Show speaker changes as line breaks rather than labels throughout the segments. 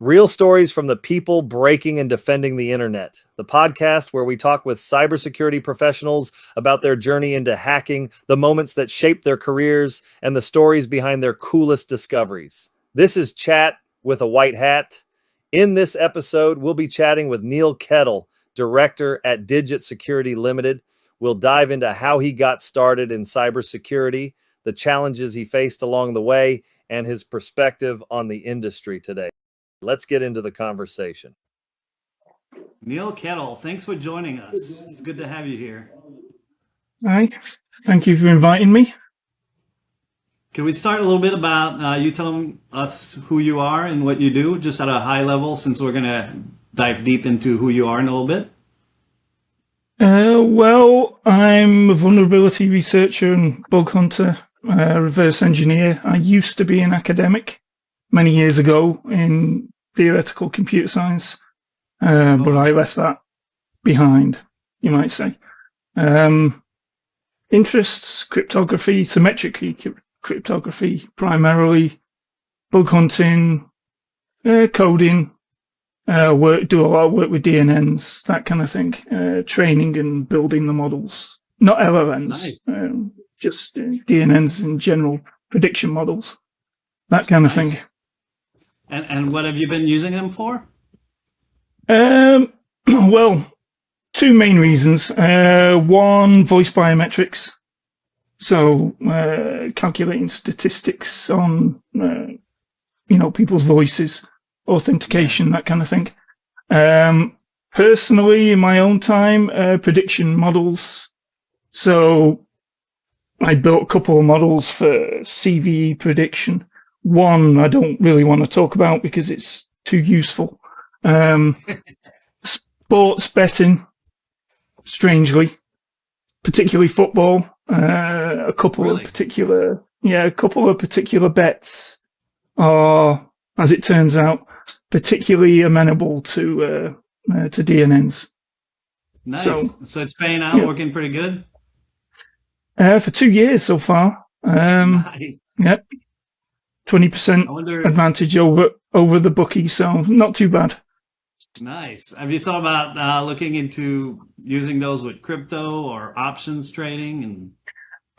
Real stories from the people breaking and defending the internet. The podcast where we talk with cybersecurity professionals about their journey into hacking, the moments that shaped their careers, and the stories behind their coolest discoveries. This is Chat with a White Hat. In this episode, we'll be chatting with Neil Kettle, director at Digit Security Limited. We'll dive into how he got started in cybersecurity, the challenges he faced along the way, and his perspective on the industry today. Let's get into the conversation.
Neil Kettle, thanks for joining us. It's good to have you here.
Hi, thank you for inviting me.
Can we start a little bit about you telling us who you are and what you do, just at a high level, since we're going to dive deep into who you are in a little bit?
Well, I'm a vulnerability researcher and bug hunter, reverse engineer. I used to be an academic many years ago in theoretical computer science, but I left that behind, you might say. Interests, cryptography, symmetric cryptography primarily, bug hunting, coding, do a lot of work with DNNs, that kind of thing, training and building the models. Not LLMs,
Nice.
Just DNNs in general, prediction models, that kind of thing.
And what have you been using them for?
Well, two main reasons. One, voice biometrics. So, calculating statistics on, people's voices, authentication, that kind of thing. Personally, in my own time, prediction models. So, I built a couple of models for CVE prediction. One I don't really want to talk about because it's too useful. Sports betting, strangely, particularly football. A couple
Really?
of particular bets are, as it turns out, particularly amenable to DNNs.
Nice. So it's paying out,
yeah.
working pretty good?
For 2 years so far.
Nice.
Yep. 20%
I wonder,
advantage over the bookie, so not too bad.
nice. Have you thought about looking into using those with crypto or options trading? And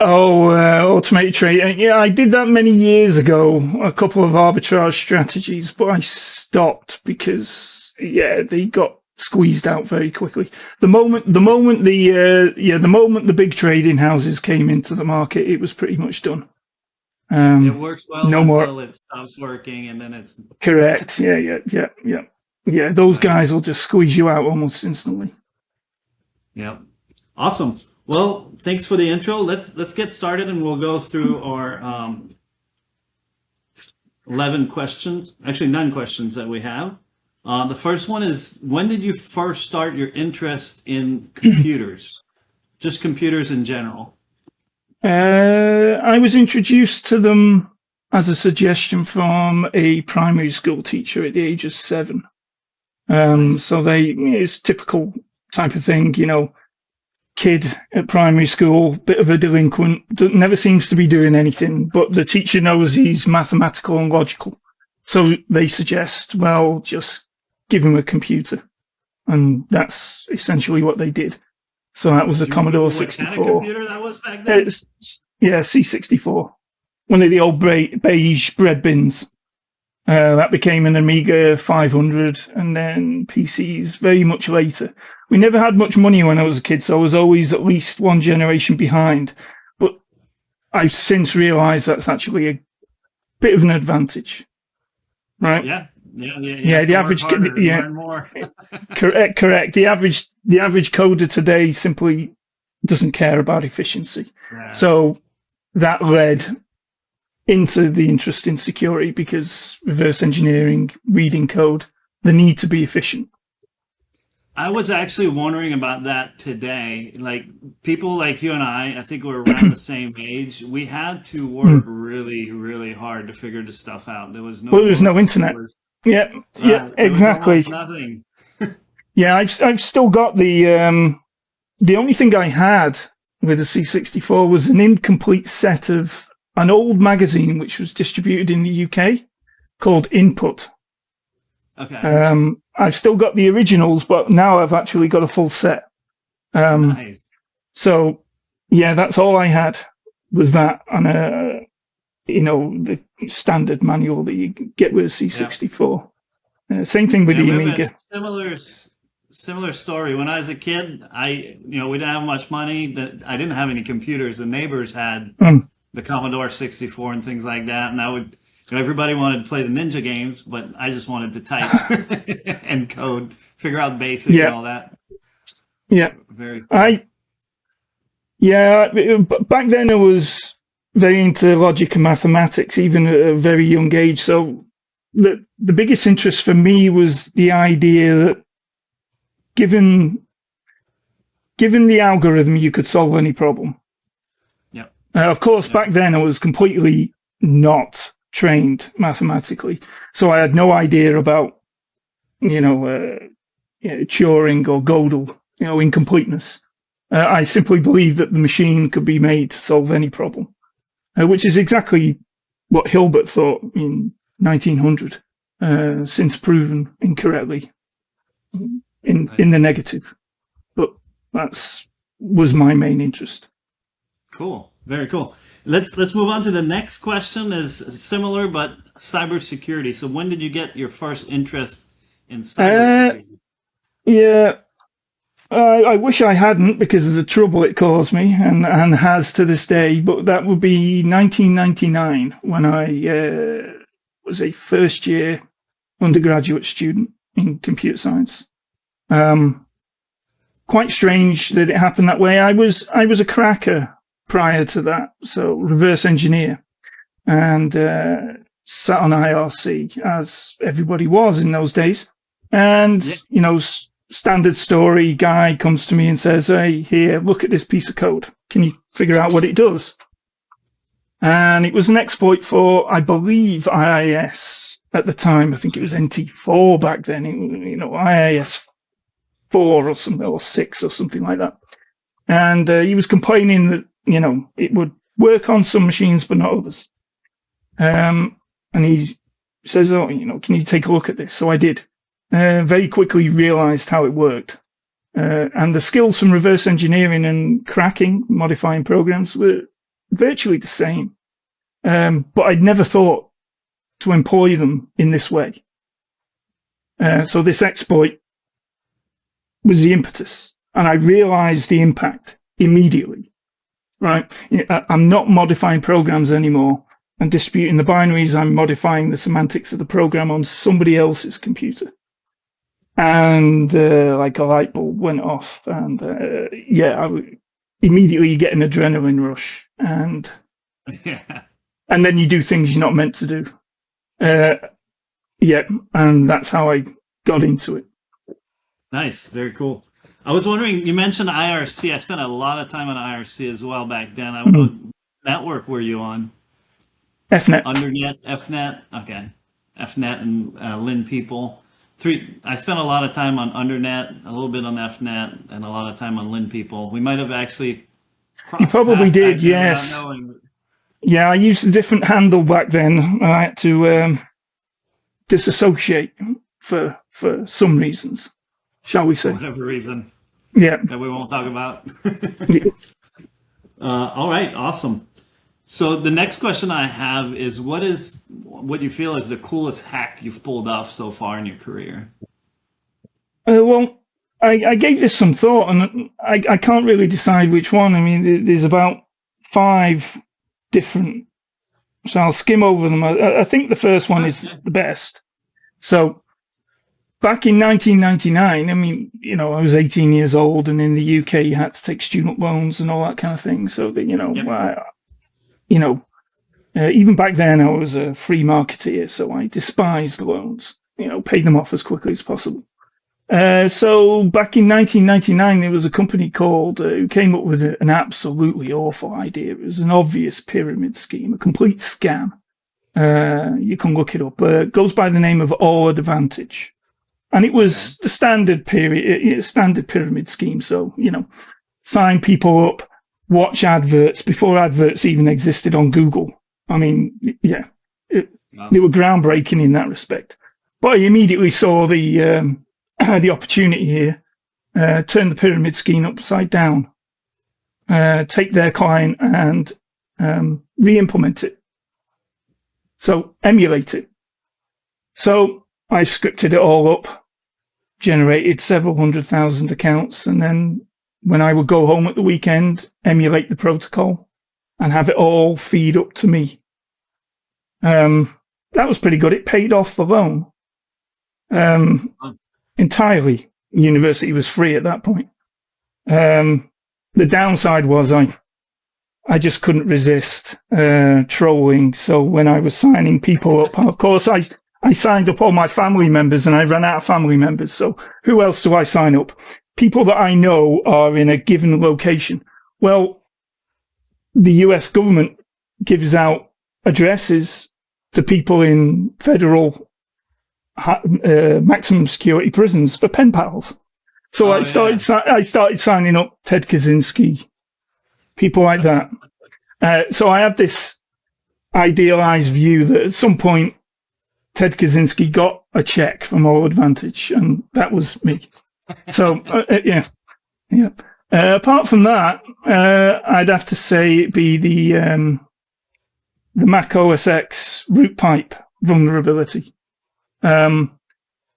Automated trade. Yeah, I did that many years ago, a couple of arbitrage strategies, but I stopped because, they got squeezed out very quickly. The moment the big trading houses came into the market, it was pretty much done.
it works well
No
until
more.
it stops working, and then it's
Correct. Yeah. Those
nice.
guys will just squeeze you out almost instantly.
Yep. Awesome. Well, thanks for the intro. Let's get started, and we'll go through our 11 questions, actually 9 questions that we have. The first one is, when did you first start your interest in computers? Just computers in general.
I was introduced to them as a suggestion from a primary school teacher at the age of 7.
Nice.
So it's typical type of thing, kid at primary school, bit of a delinquent, never seems to be doing anything, but the teacher knows he's mathematical and logical. So they suggest, well, just give him a computer. And that's essentially what they did. So that was a
Do you
Commodore
remember what kind of
64.
computer that was back then?
C64. One of the old beige bread bins. That became an Amiga 500 and then PCs very much later. We never had much money when I was a kid, so I was always at least one generation behind. But I've since realized that's actually a bit of an advantage. Right?
Yeah. You
Yeah,
have
the
to work
average
harder, learn more.
correct. The average coder today simply doesn't care about efficiency.
Yeah.
So that led into the interest in security because reverse engineering, reading code, the need to be efficient.
I was actually wondering about that today. Like people like you and I think we're around the same age. We had to work really, really hard to figure this stuff out. There was no
Well, there's no
books.
internet. Yeah,
There was
exactly.
almost nothing.
Yeah, I've still got the only thing I had with a C64 was an incomplete set of an old magazine which was distributed in the UK called Input.
Okay.
I've still got the originals, but now I've actually got a full set.
Nice.
So yeah, that's all I had was that and the standard manual that you get with a
Yeah.
C64. Same thing with
Yeah,
the
we have a
Amiga.
similar story. When I was a kid, we didn't have much money. That I didn't have any computers. The neighbors had
Mm,
the Commodore 64 and things like that, and everybody wanted to play the Ninja games, but I just wanted to type and code, figure out basic and
yeah,
all that.
yeah.
Very cool.
I Yeah, but back then I was very into logic and mathematics, even at a very young age. So the biggest interest for me was the idea that given given the algorithm, you could solve any problem.
Yep.
Of course,
Yep.
back then I was completely not trained mathematically, so I had no idea about Turing or Gödel, incompleteness. I simply believed that the machine could be made to solve any problem, which is exactly what Hilbert thought in 1900, since proven incorrectly in the
Nice.
negative. But that's was my main interest.
Cool. Very cool. Let's move on to the next question. Is similar but cybersecurity. So when did you get your first interest in
Uh,
cybersecurity?
yeah, I wish I hadn't because of the trouble it caused me and has to this day. But that would be 1999 when I was a first year undergraduate student in computer science. Um, Quite strange that it happened that way. I was a cracker prior to that, so reverse engineer, and sat on IRC as everybody was in those days. And
Yeah.
standard story guy comes to me and says, "Hey, here, look at this piece of code. Can you figure out what it does?" And it was an exploit for, I believe, IIS at the time. I think it was NT4 back then. IIS 4 or something, or 6 or something like that. And he was complaining that it would work on some machines but not others. And he says, "Oh, can you take a look at this?" So I did. Very quickly realized how it worked. And the skills from reverse engineering and cracking, modifying programs were virtually the same. But I'd never thought to employ them in this way. So this exploit was the impetus. And I realized the impact immediately, right? I'm not modifying programs anymore and disputing the binaries. I'm modifying the semantics of the program on somebody else's computer. And like a light bulb went off. And immediately you get an adrenaline rush. And
Yeah.
then you do things you're not meant to do. And that's how I got into it.
Nice. Very cool. I was wondering, you mentioned IRC. I spent a lot of time on IRC as well back then. What network were you on?
FNet.
Undernet, FNet? Okay. FNet and Lin people. I spent a lot of time on Undernet, a little bit on FNet, and a lot of time on Lin people. We might have actually
You
crossed
probably
paths back
did,
then without
yes.
knowing.
Yeah, I used a different handle back then. I had to disassociate for some reasons, shall we
For
say.
whatever reason
Yeah.
that we won't talk about. All right, awesome. So the next question I have is what you feel is the coolest hack you've pulled off so far in your career?
Well, I gave this some thought, and I can't really decide which one. I mean, there's about 5 different, so I'll skim over them. I think the first one is the best. So back in 1999, I mean, I was 18 years old, and in the UK, you had to take student loans and all that kind of thing. So that
Yep.
even back then, I was a free marketeer, so I despised loans. Paid them off as quickly as possible. So back in 1999, there was a company called who came up with an absolutely awful idea. It was an obvious pyramid scheme, a complete scam. You can look it up. It goes by the name of All Advantage, and it was the standard pyramid scheme. So sign people up, watch adverts before adverts even existed on Google. I mean, yeah, they were groundbreaking in that respect. But I immediately saw the the opportunity here, turn the pyramid scheme upside down, take their client and re-implement it. So emulate it. So I scripted it all up, generated several 100,000 accounts, and then when I would go home at the weekend, emulate the protocol and have it all feed up to me. That was pretty good. It paid off the loan entirely. University was free at that point. The downside was I just couldn't resist trolling. So when I was signing people up, of course, I signed up all my family members and I ran out of family members. So who else do I sign up? People that I know are in a given location. Well, the US government gives out addresses to people in federal maximum security prisons for pen pals. So I started signing up Ted Kaczynski, people like that. So I have this idealized view that at some point Ted Kaczynski got a check from All Advantage, and that was me. So yeah. Apart from that, I'd have to say it'd be the Mac OS X root pipe vulnerability,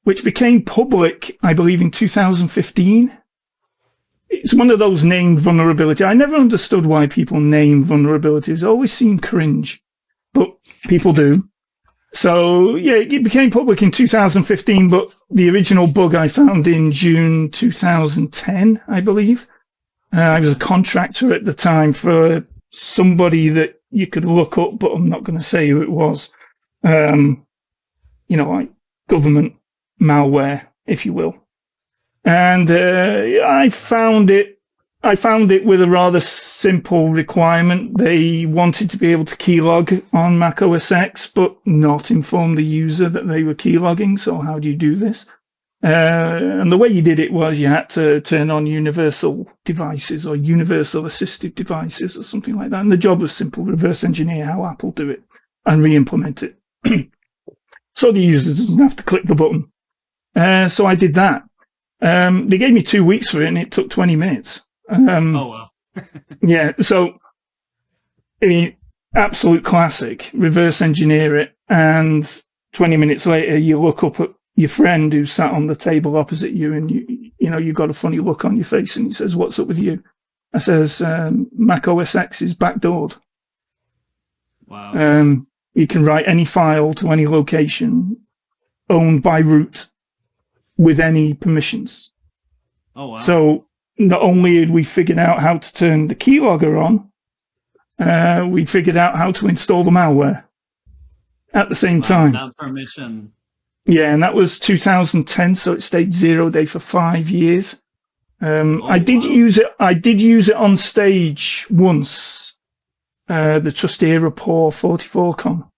which became public, I believe, in 2015. It's one of those named vulnerabilities. I never understood why people name vulnerabilities. It always seemed cringe, but people do. So, yeah, it became public in 2015, but the original bug I found in June 2010, I believe. I was a contractor at the time for somebody that you could look up, but I'm not going to say who it was. Like government malware, if you will. And I found it with a rather simple requirement. They wanted to be able to keylog on Mac OS X, but not inform the user that they were keylogging. So how do you do this? And the way you did it was you had to turn on universal devices or universal assistive devices or something like that. And the job was simple: reverse engineer how Apple do it and re-implement it. So the user doesn't have to click the button. So I did that. They gave me 2 weeks for it, and it took 20 minutes.
Oh, wow.
Yeah, so absolute classic. Reverse engineer it, and 20 minutes later, you look up at your friend who sat on the table opposite you, and you got a funny look on your face, and he says, "What's up with you?" I says, "Mac OS X is backdoored.
Wow.
You can write any file to any location, owned by root, with any permissions."
Oh, wow.
So not only had we figured out how to turn the keylogger on, we figured out how to install the malware at the same time.
Without permission.
Yeah, and that was 2010, so it stayed 0-day for 5 years. I did use it. I did use it on stage once. The Trustee Rapport 44con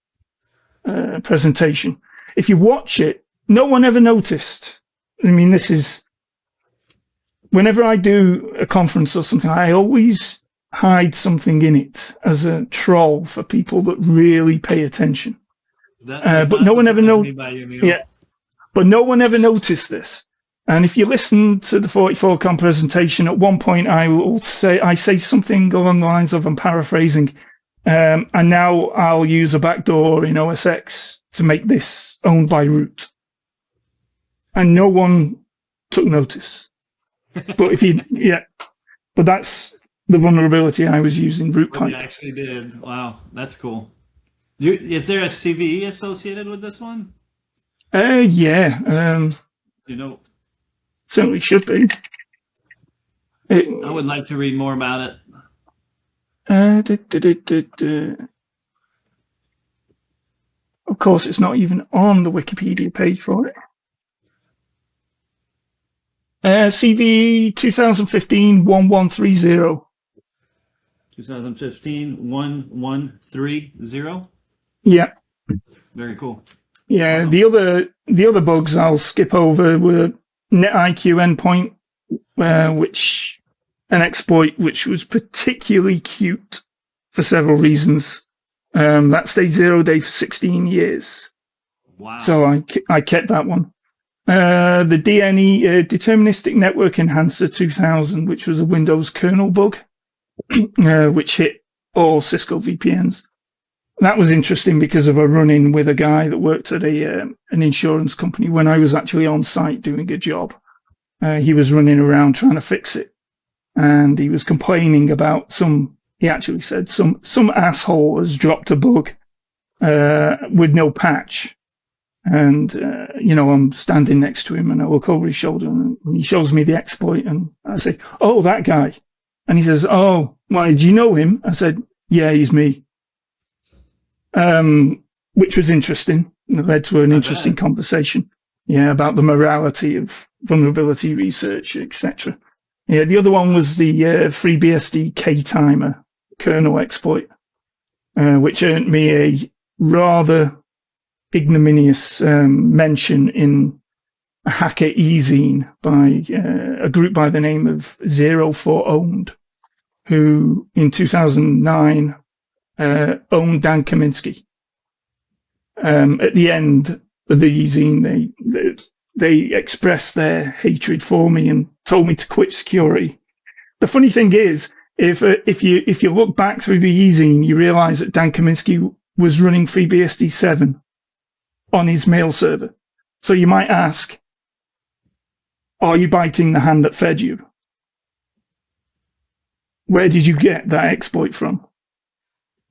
presentation. If you watch it, no one ever noticed. I mean, this is whenever I do a conference or something, I always hide something in it as a troll for people that really pay attention. But no one ever but no one ever noticed this. And if you listen to the 44con presentation, at one point I say something along the lines of, I'm paraphrasing, and now I'll use a backdoor in OS X to make this owned by root. And no one took notice. But but that's the vulnerability I was using, root pipe.
You actually did. Wow, that's cool. Is there a CVE associated with this one?
Yeah. Certainly should be.
I would like to read more about it.
Of course, it's not even on the Wikipedia page for it. CV 2015-1130.
2015-1130?
Yeah.
Very cool.
Yeah,
Awesome.
the other bugs I'll skip over were NetIQ endpoint, an exploit which was particularly cute for several reasons. That stayed 0-day for 16 years. So
Wow.
I kept that one. The DNE, Deterministic Network Enhancer 2000, which was a Windows kernel bug, which hit all Cisco VPNs. That was interesting because of a run-in with a guy that worked at an insurance company when I was actually on site doing a job. He was running around trying to fix it, and he was complaining about he actually said some asshole has dropped a bug with no patch. And, I'm standing next to him and I look over his shoulder and he shows me the exploit and I say, oh, that guy. And he says, oh, why, do you know him? I said, yeah, he's me. Which was interesting. It led to an
I
interesting
bet.
conversation. Yeah, about the morality of vulnerability research, etc. Yeah, the other one was the FreeBSD K-timer kernel exploit, which earned me a rather ignominious mention in a hacker e-zine by a group by the name of Zero for Owned, who in 2009 owned Dan Kaminsky. At the end of the e-zine, they expressed their hatred for me and told me to quit security. The funny thing is, if you look back through the e-zine, you realise that Dan Kaminsky was running FreeBSD 7 on his mail server. So you might ask, are you biting the hand that fed you? Where did you get that exploit from?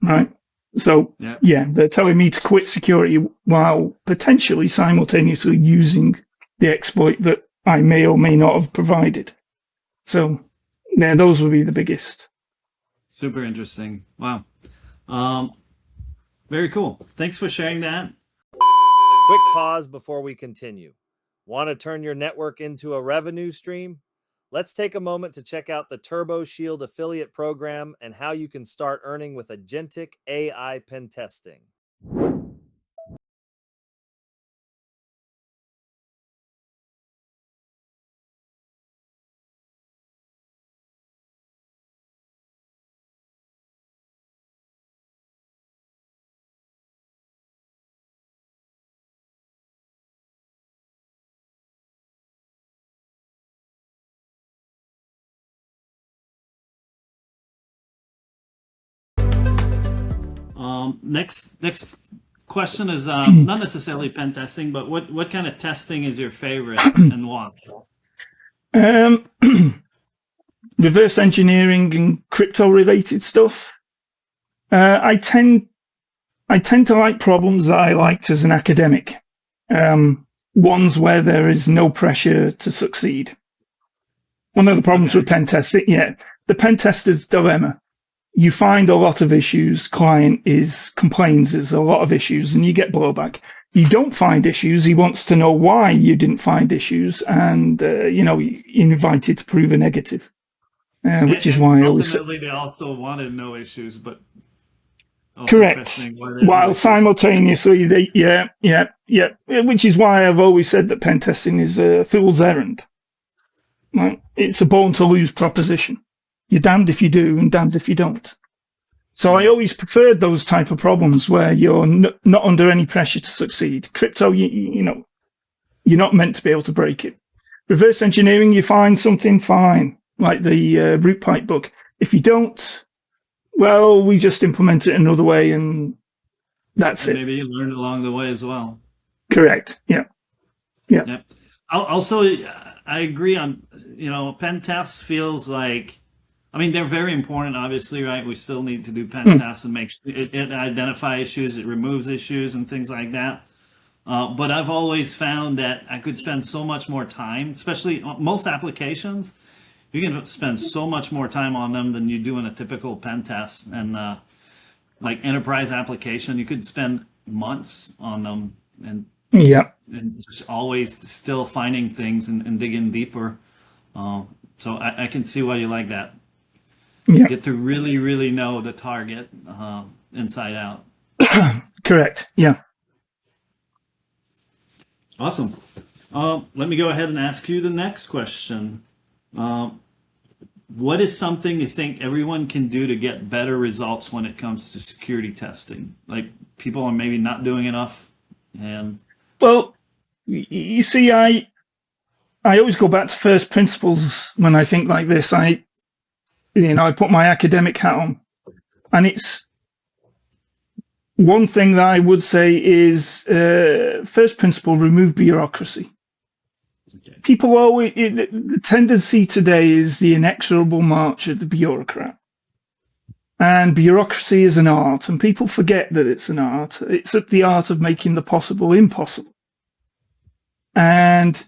Right? So,
Yep.
yeah, they're telling me to quit security while potentially simultaneously using the exploit that I may or may not have provided. So, yeah, those would be the biggest.
Super interesting. Wow. Um, Very cool. Thanks for sharing that.
Quick pause before we continue. Want to turn your network into a revenue stream? Let's take a moment to check out the Turbo Shield affiliate program and how you can start earning with agentic AI pen testing.
Next question is not necessarily pen testing, but what kind of testing is your favorite and why?
Um, reverse engineering and crypto related stuff. I tend to like problems that I liked as an academic. Ones where there is no pressure to succeed. One of the problems
Okay.
with pen testing, the pen tester's dilemma. You find a lot of issues, client complains there's a lot of issues, and you get blowback. You don't find issues, he wants to know why you didn't find issues, and, you're invited to prove a negative, which is
And
why I always say,
ultimately, they also wanted no issues, but also
correct.
questioning why there's no
While
issues.
simultaneously, which is why I've always said that pen testing is a fool's errand. Right? It's a born to lose proposition. You're damned if you do and damned if you don't. So I
Yeah.
always preferred those type of problems where you're not under any pressure to succeed. Crypto, you're not meant to be able to break it. Reverse engineering, you find something fine, like the root pipe book. If you don't, well, we just implement it another way and that's
And
it.
maybe you learned along the way as well.
Correct. Yeah. Yeah.
Yep. Also, I agree on, pen tests feels like, I mean, they're very important, obviously, right? We still need to do pen
Mm.
tests and it identify issues, it removes issues and things like that. But I've always found that I could spend so much more time, especially most applications, you can spend so much more time on them than you do in a typical pen test. And like enterprise application, you could spend months on them
Yeah.
and just always still finding things and digging deeper. So I can see why you like that.
Yeah.
Get to really, really know the target inside out.
Correct. Yeah.
Awesome. Let me go ahead and ask you the next question. What is something you think everyone can do to get better results when it comes to security testing? Like people are maybe not doing enough, and
Well, you see, I always go back to first principles when I think like this. I put my academic hat on, and it's one thing that I would say is first principle: remove bureaucracy.
Okay.
People always the tendency today is the inexorable march of the bureaucrat, and bureaucracy is an art, and people forget that it's an art. It's the art of making the possible impossible, and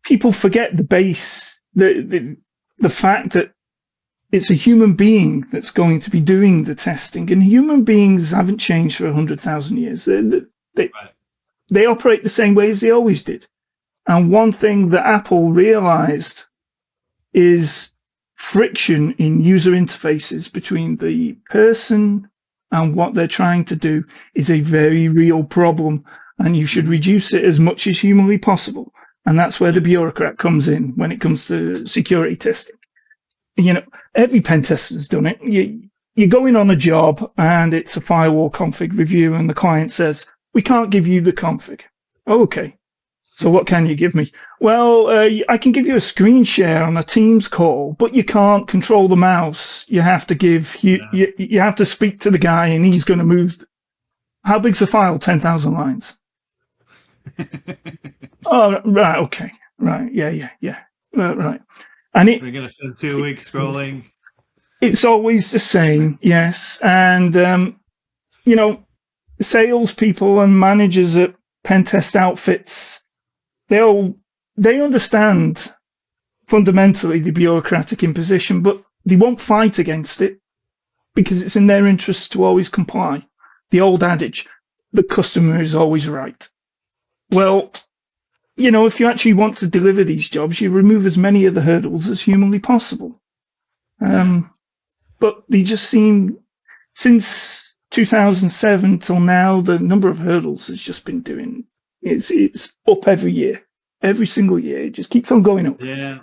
people forget the fact that it's a human being that's going to be doing the testing, and human beings haven't changed for 100,000 years. They operate the same way as they always did. And one thing that Apple realized is friction in user interfaces between the person and what they're trying to do is a very real problem, and you should reduce it as much as humanly possible. And that's where the bureaucrat comes in when it comes to security testing. Every pen tester's done it. You're going on a job and it's a firewall config review, and the client says, "We can't give you the config." Oh, okay. So what can you give me? Well, I can give you a screen share on a Teams call, but you can't control the mouse. You have to you have to speak to the guy, and he's going to move. How big's the file? 10,000 lines. Oh, right. Okay. Right. Yeah. Right. And
We're going to spend 2 weeks scrolling.
It's always the same. Yes. And, salespeople and managers at pen test outfits, they understand fundamentally the bureaucratic imposition, but they won't fight against it because it's in their interest to always comply. The old adage, the customer is always right. Well, if you actually want to deliver these jobs, you remove as many of the hurdles as humanly possible. But they just seem, since 2007 till now, the number of hurdles has just been it's up every year. Every single year, it just keeps on going up.
Yeah.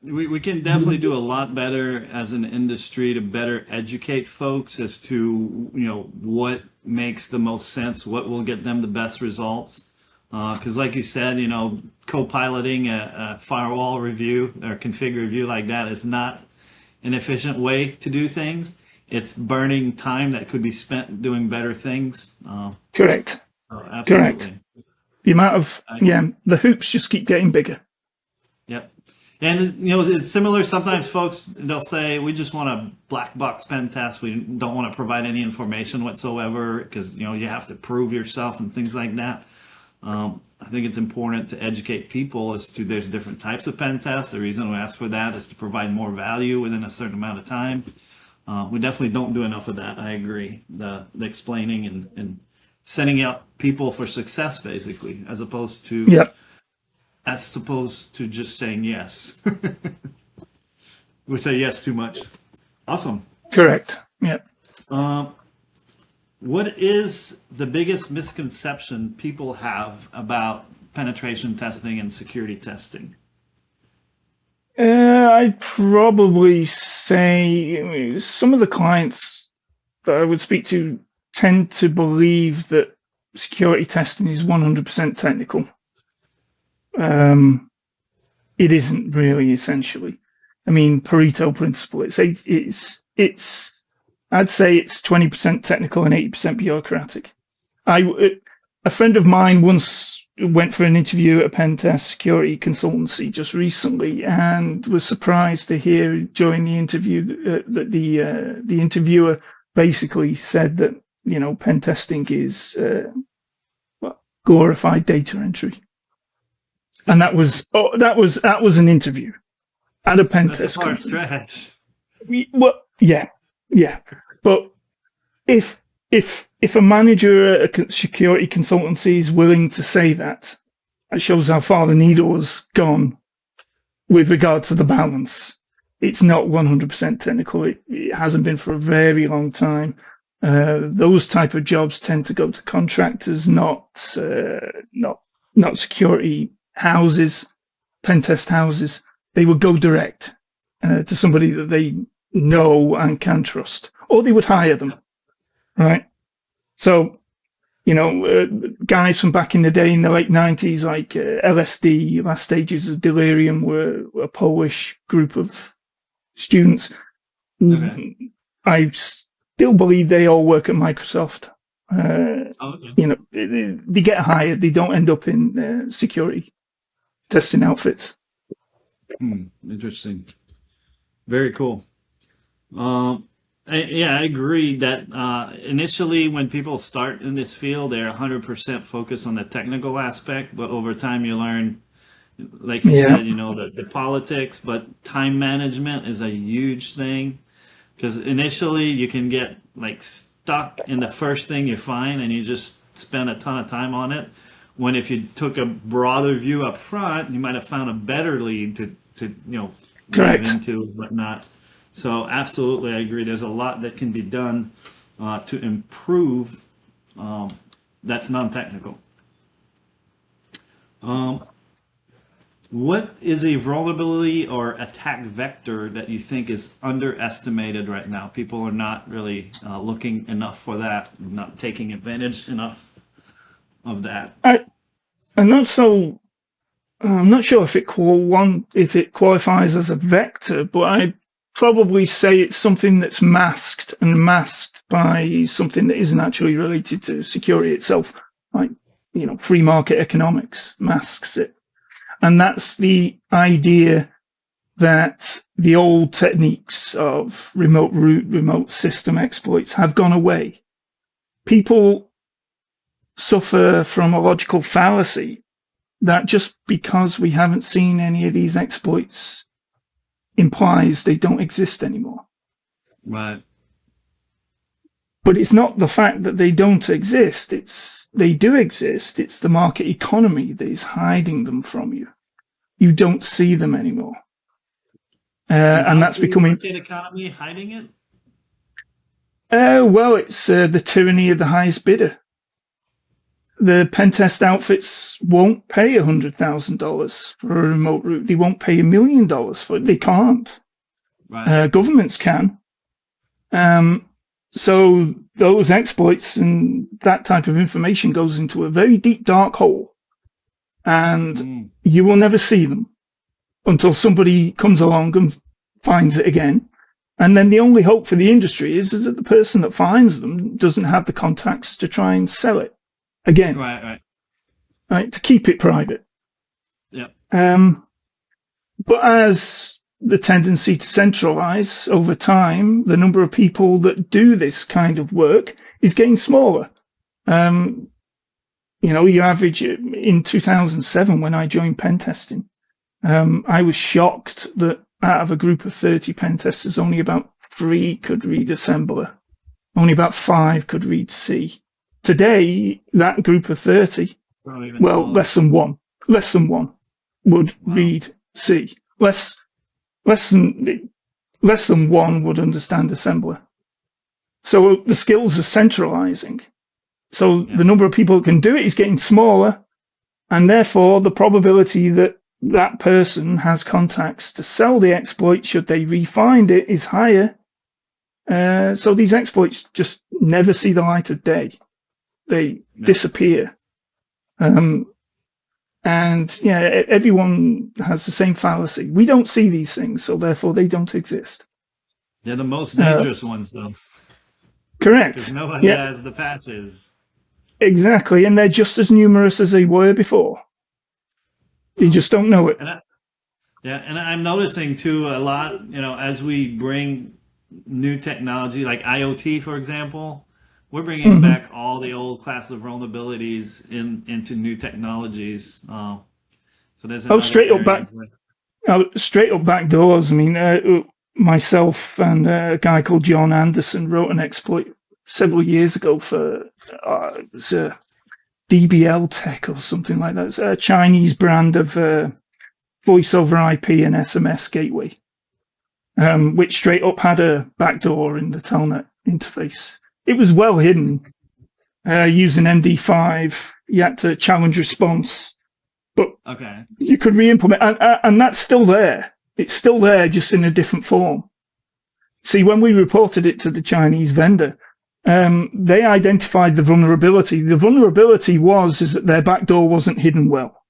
We can definitely do a lot better as an industry to better educate folks as to, what makes the most sense, what will get them the best results. Because like you said, co-piloting a firewall review or config review like that is not an efficient way to do things. It's burning time that could be spent doing better things.
Correct.
Absolutely.
Correct. The amount of, the hoops just keep getting bigger.
Yep. And, it's similar. Sometimes folks, they'll say, we just want a black box pen test. We don't want to provide any information whatsoever because, you have to prove yourself and things like that. I think it's important to educate people as to there's different types of pen tests. The reason we ask for that is to provide more value within a certain amount of time. We definitely don't do enough of that. I agree. The explaining and sending out people for success, basically, as opposed to just saying yes. We say yes too much. Awesome.
Correct. Yeah.
What is the biggest misconception people have about penetration testing and security testing?
I'd probably say some of the clients that I would speak to tend to believe that security testing is 100% technical. It isn't really, essentially. I mean, Pareto principle. I'd say it's 20% technical and 80% bureaucratic. A friend of mine once went for an interview at a pen test security consultancy just recently, and was surprised to hear during the interview that the interviewer basically said that pen testing is glorified data entry, and that was an interview at a pen test.
That's a hard stretch.
Well, yeah. But if a manager at a security consultancy is willing to say that, it shows how far the needle has gone with regard to the balance. It's not 100% technical. It hasn't been for a very long time. Those type of jobs tend to go to contractors, not security houses, pen test houses. They would go direct to somebody that they know and can trust, or they would hire them, right? So Guys from back in the day in the late 90s, like LSD, Last Stages of Delirium, were a Polish group of students.
Okay.
I still believe they all work at Microsoft.
Okay.
They get hired. They don't end up in security testing outfits.
Interesting. Very cool. Yeah, I agree that initially when people start in this field, they're 100% focused on the technical aspect, but over time you learn, like you
Yeah,
said, the politics, but time management is a huge thing because initially you can get like stuck in the first thing you find and you just spend a ton of time on it. When if you took a broader view up front, you might have found a better lead to weave
correct.
into and whatnot. So absolutely, I agree. There's a lot that can be done to improve. That's non-technical. What is a vulnerability or attack vector that you think is underestimated right now? People are not really looking enough for that, not taking advantage enough of that.
I'm not so. I'm not sure if it qualifies as a vector, but I probably say it's something that's masked by something that isn't actually related to security itself, like free market economics masks it, and that's the idea that the old techniques of remote root, remote system exploits have gone away. People suffer from a logical fallacy that just because we haven't seen any of these exploits implies they don't exist anymore.
Right.
But it's not the fact that they don't exist. They do exist. It's the market economy that is hiding them from you. You don't see them anymore.
And
And
how's
that's
the
becoming,
market economy hiding it?
well, it's the tyranny of the highest bidder. The pentest outfits won't pay $100,000 for a remote route. They won't pay $1 million for it. They can't.
Right.
Governments can. So those exploits and that type of information goes into a very deep, dark hole, and you will never see them until somebody comes along and finds it again. And then the only hope for the industry is that the person that finds them doesn't have the contacts to try and sell it again.
Right.
To keep it private.
Yep.
But as the tendency to centralize over time, the number of people that do this kind of work is getting smaller. You average in 2007 when I joined pen testing, I was shocked that out of a group of 30 pen testers, only about 3 could read assembler. Only about 5 could read C. Today, that group of 30, well, smaller. less than one would read C. Less than one would understand assembler. So the skills are centralizing. So the number of people that can do it is getting smaller, and therefore the probability that that person has contacts to sell the exploit should they re-find it is higher. So these exploits just never see the light of day. They disappear. And everyone has the same fallacy. We don't see these things, so therefore they don't exist.
They're the most dangerous ones, though.
Correct.
Because nobody has the patches.
Exactly, and they're just as numerous as they were before. You just don't know it.
And I'm noticing too a lot, as we bring new technology like IoT, for example, we're bringing back all the old class of vulnerabilities into new technologies. So there's
straight up back doors. I mean, myself and a guy called John Anderson wrote an exploit several years ago for it was DBL Tech or something like that. It's a Chinese brand of voice over IP and SMS gateway, which straight up had a backdoor in the telnet interface. It was well hidden using MD5. You had to challenge response, but you could re-implement, and that's still there. It's still there, just in a different form. See, when we reported it to the Chinese vendor, they identified the vulnerability. The vulnerability is that their backdoor wasn't hidden well.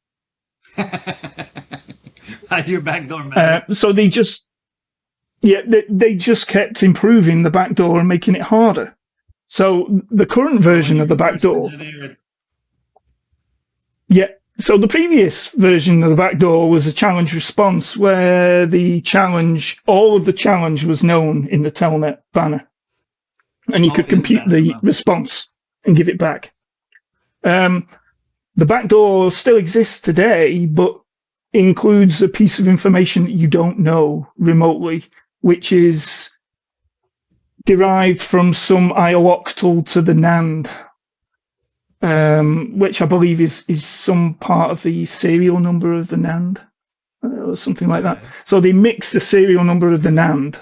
Hide your backdoor, man.
So they just kept improving the backdoor and making it harder. So the current version of the backdoor, so the previous version of the backdoor was a challenge response where all of the challenge was known in the telnet banner, and you could compute the response and give it back. The backdoor still exists today, but includes a piece of information that you don't know remotely, which is derived from some IO-octal to the NAND, which I believe is some part of the serial number of the NAND, or something like that. So they mix the serial number of the NAND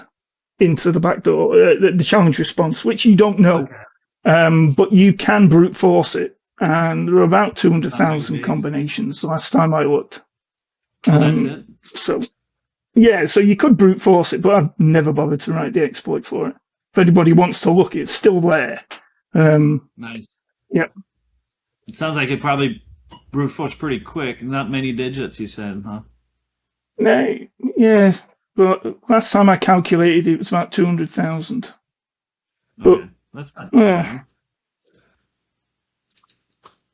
into the backdoor, the challenge response, which you don't know, but you can brute force it. And there are about 200,000 combinations last time I looked.
That's it.
So you could brute force it, but I've never bothered to write the exploit for it. If anybody wants to look, it's still there.
Nice.
Yep.
It sounds like it probably brute force pretty quick. Not many digits, you said, huh?
Yeah, but last time I calculated, it was about 200,000.
Okay. But that's not bad.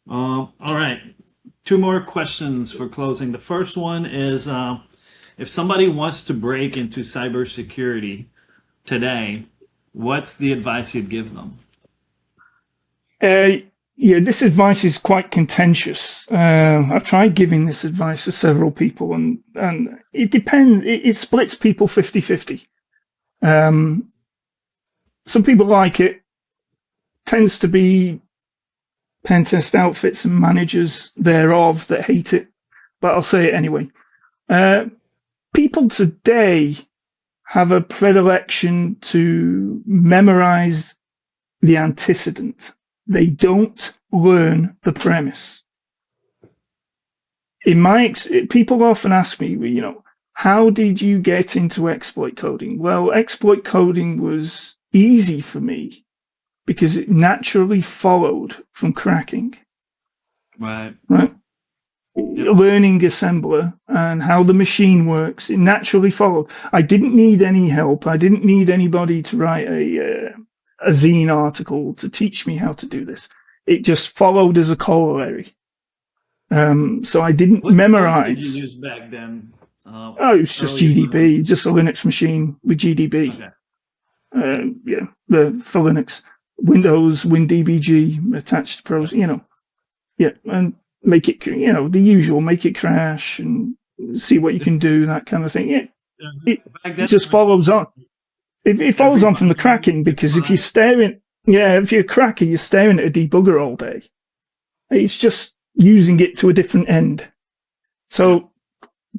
All right. 2 more questions for closing. The first one is, if somebody wants to break into cybersecurity today, what's the advice you'd give them?
This advice is quite contentious. I've tried giving this advice to several people, and it depends. It splits people 50-50. Some people like it. Tends to be pentest outfits and managers thereof that hate it, but I'll say it anyway. People today have a predilection to memorize the antecedent. They don't learn the premise. People often ask me, how did you get into exploit coding? Well, exploit coding was easy for me because it naturally followed from cracking.
Right.
Learning assembler and how the machine works, it naturally followed. I didn't need any help. I didn't need anybody to write a zine article to teach me how to do this. It just followed as a corollary. So I didn't memorize.
What did you use back then?
It was just GDB, just a Linux machine with GDB.
Okay.
For Linux, Windows, WinDBG attached to pros. And make it, the usual, make it crash and see what you can do, that kind of thing. It just follows on. It follows on from the cracking, because if you're a cracker, you're staring at a debugger all day. It's just using it to a different end. So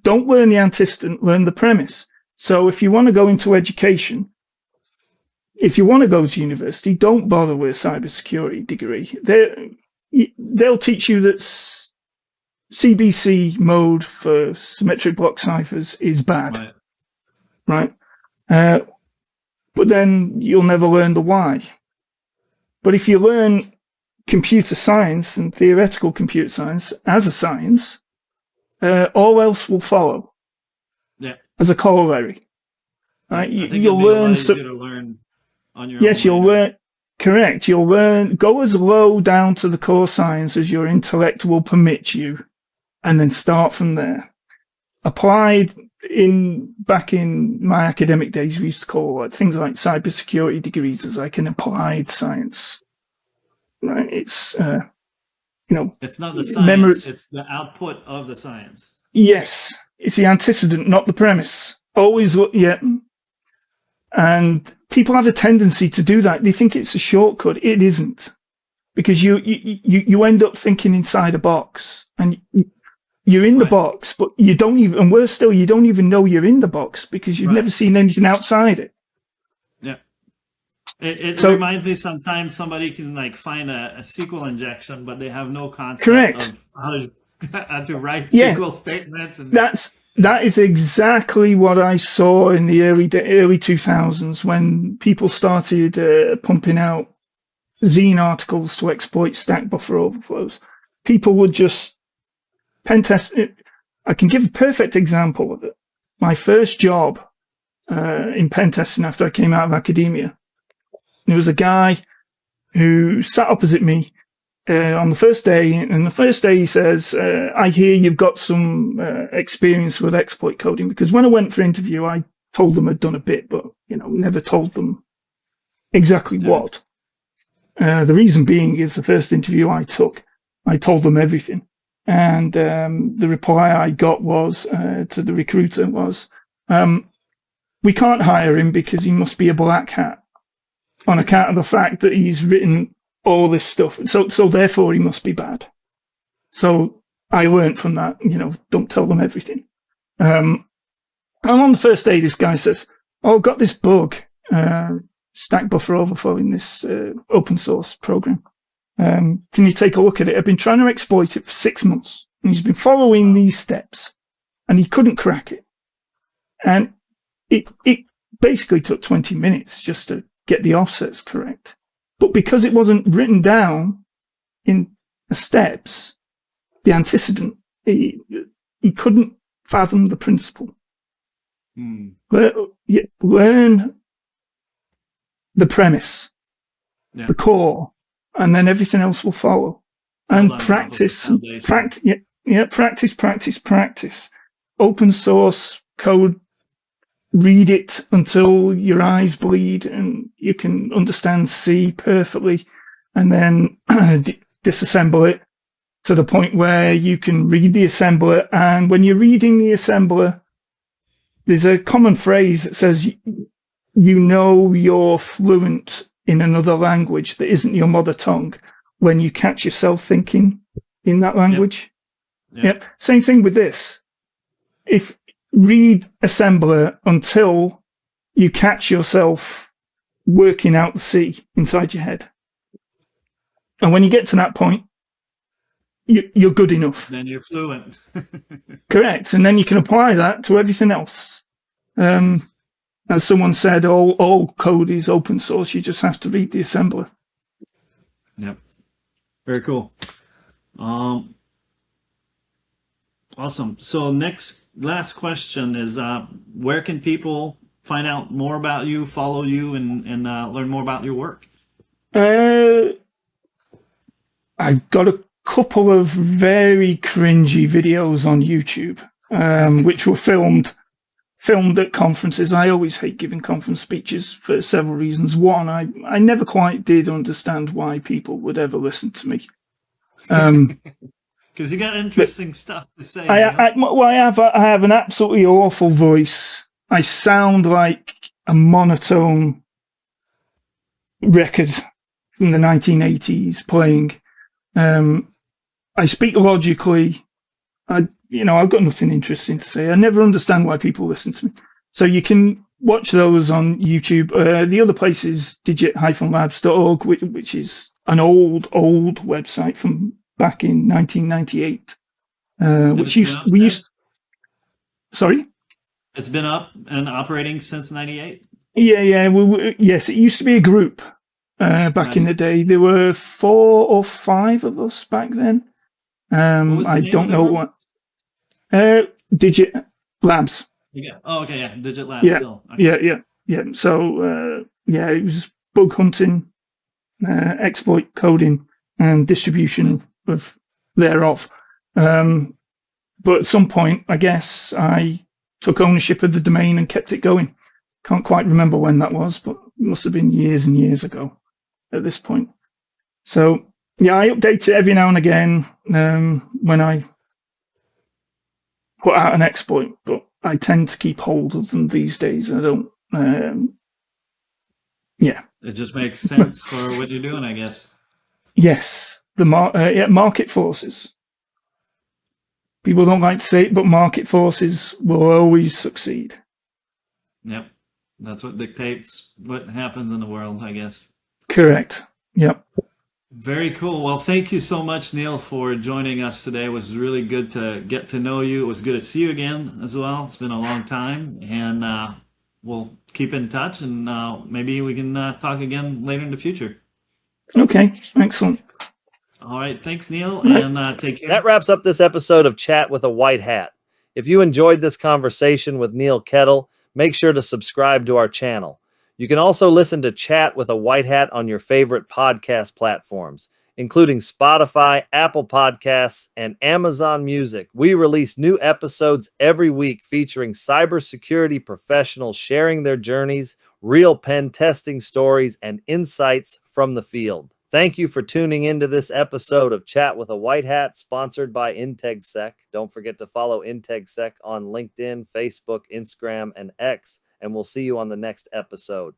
don't learn the antecedent, learn the premise. So if you want to go into education, if you want to go to university, don't bother with a cybersecurity degree. They'll teach you that CBC mode for symmetric block ciphers is bad, right? But then you'll never learn the why. But if you learn computer science and theoretical computer science as a science, all else will follow as a corollary. Right? You'll learn.
You to learn on your
yes,
own
you'll learn. Correct. You'll learn. Go as low down to the core science as your intellect will permit you, and then start from there. Applied back in my academic days, we used to call things like cybersecurity degrees as like an applied science. Right? It's
it's not the science; it's the output of the science.
Yes, it's the antecedent, not the premise. Always look. And people have a tendency to do that. They think it's a shortcut. It isn't, because you end up thinking inside a box, and you're in the box, but you don't even. And worse still, you don't even know you're in the box because you've never seen anything outside it.
Yeah, it reminds me sometimes somebody can find a SQL injection, but they have no concept of how to write SQL statements. And That is exactly what I saw in the early 2000s when people started pumping out
zine articles to exploit stack buffer overflows. People would just pen test it. I can give a perfect example of it. My first job in pen testing after I came out of academia, there was a guy who sat opposite me on the first day, and the first day he says, I hear you've got some experience with exploit coding, because when I went for interview, I told them I'd done a bit, but never told them exactly what. The reason being is the first interview I took, I told them everything. And the reply I got was to the recruiter was, we can't hire him because he must be a black hat on account of the fact that he's written all this stuff. So therefore he must be bad. So I learned from that, don't tell them everything. And on the first day, this guy says, oh, I've got this bug, stack buffer overflow in this open source program. Can you take a look at it? I've been trying to exploit it for 6 months, and he's been following these steps, and he couldn't crack it. And it basically took 20 minutes just to get the offsets correct. But because it wasn't written down in the steps, the antecedent, he couldn't fathom the principle. Learn the premise, the core, and then everything else will follow. And practice. Practice. Open source code, read it until your eyes bleed and you can understand C perfectly, and then disassemble it to the point where you can read the assembler. And when you're reading the assembler, there's a common phrase that says, you're fluent in another language that isn't your mother tongue when you catch yourself thinking in that language. Yep. Same thing with this. If read assembler until you catch yourself working out the C inside your head. And when you get to that point, you're good enough.
Then you're fluent.
Correct. And then you can apply that to everything else. As someone said, all code is open source. You just have to read the assembler.
Yep. Very cool. Awesome. So last question is, where can people find out more about you, follow you, and learn more about your work?
I've got a couple of very cringy videos on YouTube, which were filmed at conferences. I always hate giving conference speeches for several reasons. One, I never quite did understand why people would ever listen to me.
Because you got interesting stuff to say.
I have an absolutely awful voice. I sound like a monotone record from the 1980s playing. I speak logically. I've got nothing interesting to say. I never understand why people listen to me. So you can watch those on YouTube. The other place is digit-labs.org, which is an old website from back in 1998. Sorry?
It's been up and operating since 98?
Yeah. Yes, it used to be a group back in the day. There were 4 or 5 of us back then. I don't know what. Digit Labs.
Yeah. Oh, okay. Yeah. Digit Labs.
Yeah.
Still. Okay.
Yeah. So, it was bug hunting, exploit coding, and distribution of thereof. But at some point, I guess I took ownership of the domain and kept it going. Can't quite remember when that was, but it must have been years and years ago at this point. So, yeah, I update it every now and again when I put out an exploit, but I tend to keep hold of them these days. I don't.
It just makes sense for what you're doing, I guess.
Yes, the market forces. People don't like to say it, but market forces will always succeed.
Yep, that's what dictates what happens in the world, I guess.
Correct. Yep.
Very cool. Well, thank you so much, Neil, for joining us today. It was really good to get to know you. It was good to see you again as well. It's been a long time, and we'll keep in touch, and maybe we can talk again later in the future.
Okay, excellent.
All right. Thanks, Neil,
Right.
and take care.
That wraps up this episode of Chat with a White Hat. If you enjoyed this conversation with Neil Kettle, make sure to subscribe to our channel. You can also listen to Chat with a White Hat on your favorite podcast platforms, including Spotify, Apple Podcasts, and Amazon Music. We release new episodes every week featuring cybersecurity professionals sharing their journeys, real pen testing stories, and insights from the field. Thank you for tuning into this episode of Chat with a White Hat, sponsored by IntegSec. Don't forget to follow IntegSec on LinkedIn, Facebook, Instagram, and X, and we'll see you on the next episode.